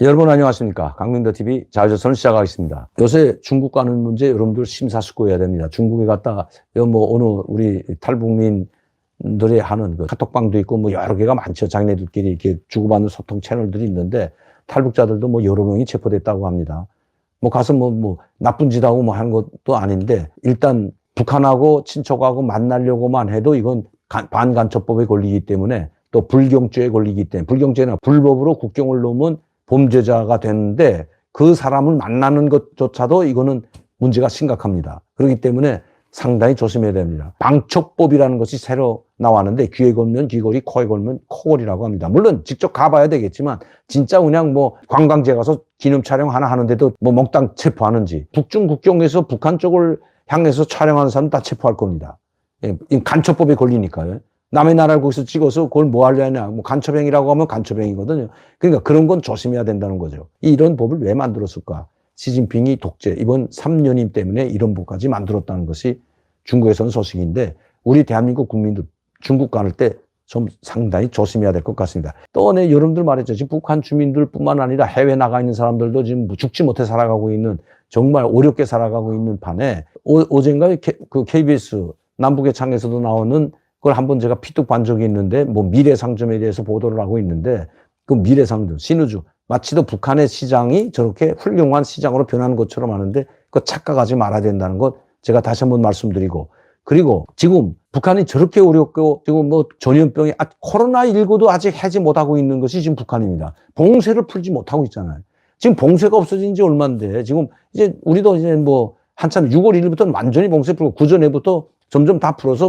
여러분 안녕하십니까. 강민더TV 자유조선을 시작하겠습니다. 요새 중국 가는 문제 여러분들 심사숙고해야 됩니다. 중국에 갔다 어느 우리 탈북민들이 하는 그 카톡방도 있고 여러 개가 많죠. 자기네들끼리 이렇게 주고받는 소통 채널들이 있는데 탈북자들도 여러 명이 체포됐다고 합니다. 가서 나쁜 짓 하고 하는 것도 아닌데 일단 북한하고 친척하고 만나려고만 해도 이건 반간첩법에 걸리기 때문에 또 불경죄에 걸리기 때문에 불경죄는 불법으로 국경을 넘은 범죄자가 되는데 그 사람을 만나는 것조차도 이거는 문제가 심각합니다. 그렇기 때문에 상당히 조심해야 됩니다. 방첩법이라는 것이 새로 나왔는데 귀에 걸면 귀걸이, 코에 걸면 코걸이라고 합니다. 물론 직접 가봐야 되겠지만 진짜 그냥 관광지에 가서 기념 촬영 하나 하는데도 몽땅 체포하는지 북중 국경에서 북한 쪽을 향해서 촬영하는 사람 다 체포할 겁니다. 간첩법에 걸리니까요. 남의 나라를 거기서 찍어서 그걸 뭐 하려냐. 간첩행위라고 하면 간첩행위거든요. 그러니까 그런 건 조심해야 된다는 거죠. 이런 법을 왜 만들었을까? 시진핑이 독재, 이번 3년임 때문에 이런 법까지 만들었다는 것이 중국에서는 소식인데 우리 대한민국 국민들 중국 가는 때 좀 상당히 조심해야 될 것 같습니다. 또 여러분들 말했죠. 지금 북한 주민들뿐만 아니라 해외 나가 있는 사람들도 지금 죽지 못해 살아가고 있는 정말 어렵게 살아가고 있는 판에 어젠가 그 KBS 남북의 창에서도 나오는 그걸 한번 제가 피뚝 반 적이 있는데 미래상점에 대해서 보도를 하고 있는데 그 미래상점 신우주 마치도 북한의 시장이 저렇게 훌륭한 시장으로 변하는 것처럼 하는데 그거 착각하지 말아야 된다는 것 제가 다시 한번 말씀드리고 그리고 지금 북한이 저렇게 어렵고 지금 전염병이 코로나19도 아직 해지 못하고 있는 것이 지금 북한입니다. 봉쇄를 풀지 못하고 있잖아요. 지금 봉쇄가 없어진 지 얼마인데 지금 이제 우리도 이제 한참 6월 1일부터는 완전히 봉쇄 풀고 그 전에부터 점점 다 풀어서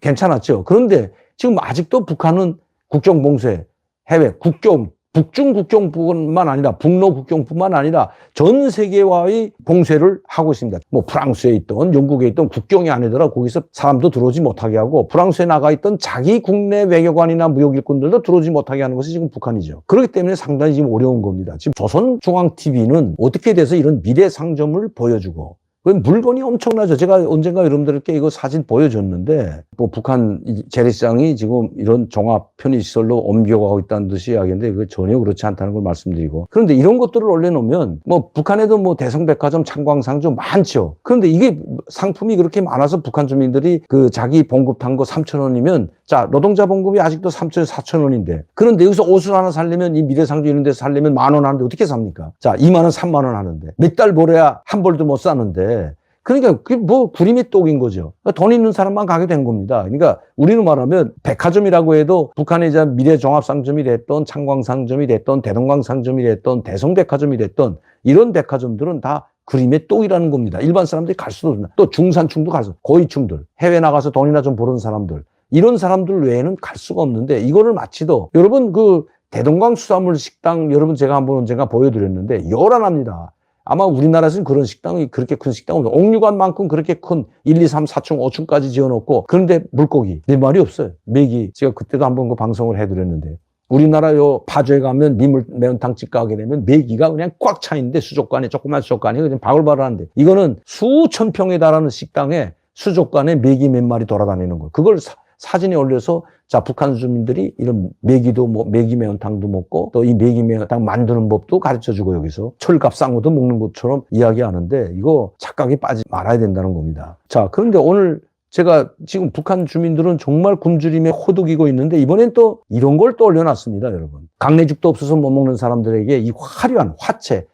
괜찮았죠. 그런데 지금 아직도 북한은 국경 봉쇄, 해외 국경, 북중 국경뿐만 아니라 북러 국경뿐만 아니라 전 세계와의 봉쇄를 하고 있습니다. 프랑스에 있던 영국에 있던 국경이 아니더라 거기서 사람도 들어오지 못하게 하고 프랑스에 나가 있던 자기 국내 외교관이나 무역일꾼들도 들어오지 못하게 하는 것이 지금 북한이죠. 그렇기 때문에 상당히 지금 어려운 겁니다. 지금 조선중앙TV는 어떻게 돼서 이런 미래상점을 보여주고 물건이 엄청나죠. 제가 언젠가 여러분들께 이거 사진 보여줬는데 북한 재래시장이 지금 이런 종합 편의시설로 옮겨가고 있다는 듯이 이야기인데 그거 전혀 그렇지 않다는 걸 말씀드리고 그런데 이런 것들을 올려놓으면 북한에도 대성백화점, 창광상점 많죠. 그런데 이게 상품이 그렇게 많아서 북한 주민들이 그 자기 봉급 탄 거 3,000원이면 자 노동자 봉급이 아직도 3,000원, 4,000원인데 그런데 여기서 옷을 하나 살려면 이 미래상점 이런 데서 살려면 10,000원 하는데 어떻게 삽니까? 자 20,000원, 30,000원 하는데 몇 달 벌어야 한 벌도 못 사는데 그러니까 그게 구림이 똑인 거죠. 돈 있는 사람만 가게 된 겁니다. 그러니까 우리는 말하면 백화점이라고 해도 북한의 이제 미래종합상점이 됐던 창광상점이 됐던 대동강상점이 됐던 대성백화점이 됐던 이런 백화점들은 다 그림의 똑이라는 겁니다. 일반 사람들이 갈 수도 없나. 또 중산층도 갈 수, 고위층들, 해외 나가서 돈이나 좀 버는 사람들 이런 사람들 외에는 갈 수가 없는데 이거를 마치도 여러분 그 대동강 수산물 식당 여러분 제가 한번 언젠가 보여드렸는데 요란합니다. 아마 우리나라에서는 그런 식당이 그렇게 큰 식당은 없어요. 옥류관만큼 그렇게 큰 1, 2, 3, 4층, 5층까지 지어놓고 그런데 물고기 내 말이 없어요. 메기 제가 그때도 한번 그 방송을 해드렸는데 우리나라 파주에 가면 민물 매운탕집 가게 되면 메기가 그냥 꽉 차 있는데 수족관에 조그만 수족관이 그냥 바글바글한데 이거는 수천 평에 달하는 식당에 수족관에 메기 몇 마리 돌아다니는 거예요. 그걸 사진에 올려서 자 북한 주민들이 이런 메기도 메기 매운탕도 먹고 또 이 메기 매운탕 만드는 법도 가르쳐주고 여기서 철갑 쌍어도 먹는 것처럼 이야기하는데 이거 착각에 빠지지 말아야 된다는 겁니다. 자 그런데 오늘 제가 지금 북한 주민들은 정말 굶주림에 호득이고 있는데 이번엔 또 이런 걸 또 올려놨습니다, 여러분. 강내죽도 없어서 못 먹는 사람들에게 이 화려한 화채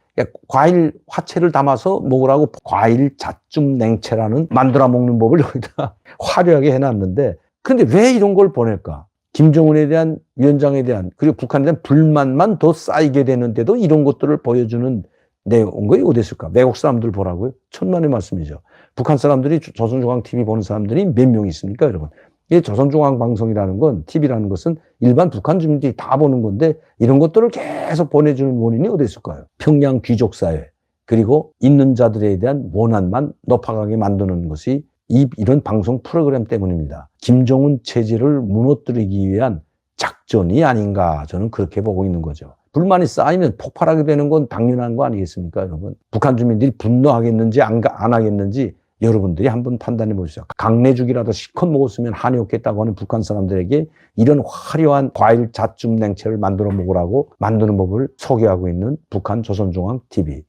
과일 화채를 담아서 먹으라고 과일 자쭌 냉채라는 만들어 먹는 법을 여기다 화려하게 해놨는데 근데 왜 이런 걸 보낼까? 김정은에 대한 위원장에 대한 그리고 북한에 대한 불만만 더 쌓이게 되는데도 이런 것들을 보여주는 내용이 어디 있을까? 외국 사람들 보라고요? 천만의 말씀이죠. 북한 사람들이 조선중앙TV 보는 사람들이 몇 명 있습니까, 여러분? 이 조선중앙방송이라는 건, TV라는 것은 일반 북한 주민들이 다 보는 건데 이런 것들을 계속 보내주는 원인이 어디 있을까요? 평양 귀족사회 그리고 있는 자들에 대한 원한만 높아가게 만드는 것이 이런 방송 프로그램 때문입니다. 김정은 체제를 무너뜨리기 위한 작전이 아닌가 저는 그렇게 보고 있는 거죠. 불만이 쌓이면 폭발하게 되는 건 당연한 거 아니겠습니까, 여러분? 북한 주민들이 분노하겠는지 안 하겠는지 여러분들이 한번 판단해 보시죠. 강내죽이라도 실컷 먹었으면 한이 없겠다고 하는 북한 사람들에게 이런 화려한 과일 잣죽 냉채를 만들어 먹으라고 만드는 법을 소개하고 있는 북한 조선중앙TV.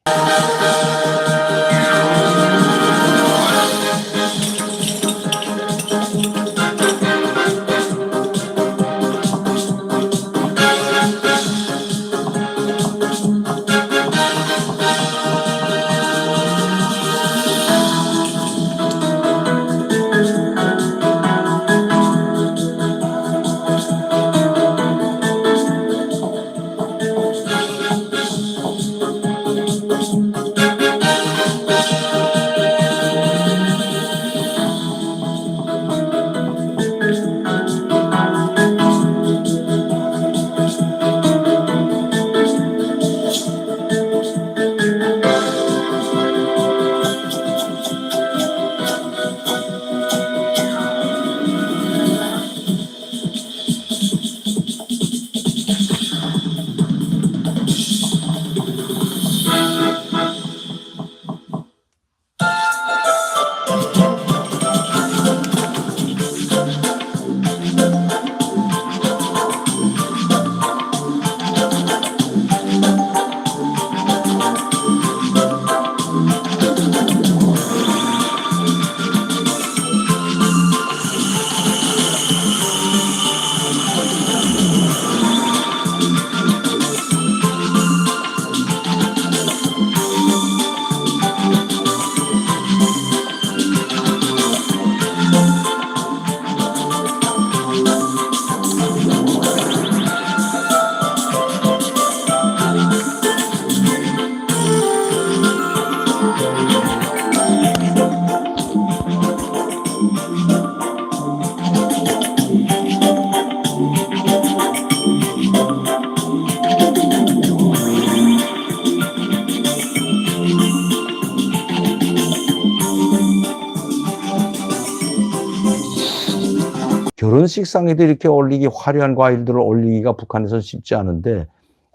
결혼식상에도 이렇게 올리기 화려한 과일들을 올리기가 북한에서는 쉽지 않은데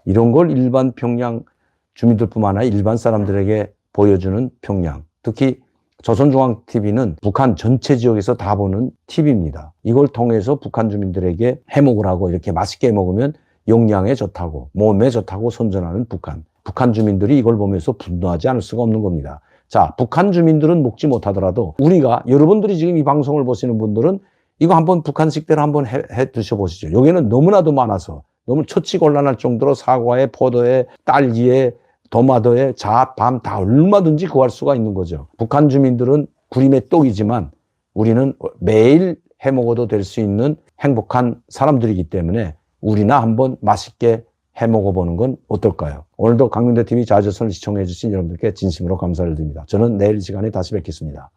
이런 걸 일반 평양 주민들뿐만 아니라 일반 사람들에게 보여주는 평양, 특히 조선중앙TV는 북한 전체 지역에서 다 보는 TV입니다. 이걸 통해서 북한 주민들에게 해먹을 하고 이렇게 맛있게 먹으면 영양에 좋다고 몸에 좋다고 선전하는 북한 주민들이 이걸 보면서 분노하지 않을 수가 없는 겁니다. 자, 북한 주민들은 먹지 못하더라도 우리가 여러분들이 지금 이 방송을 보시는 분들은 이거 한번 북한식대로 한번 해 드셔보시죠. 여기는 너무나도 많아서 너무 처치곤란할 정도로 사과에 포도에 딸기에 도마도에 잣, 밤 다 얼마든지 구할 수가 있는 거죠. 북한 주민들은 구림의 떡이지만 우리는 매일 해 먹어도 될 수 있는 행복한 사람들이기 때문에 우리나 한번 맛있게 해 먹어보는 건 어떨까요? 오늘도 강민대TV 자주선을 시청해 주신 여러분들께 진심으로 감사를 드립니다. 저는 내일 이 시간에 다시 뵙겠습니다.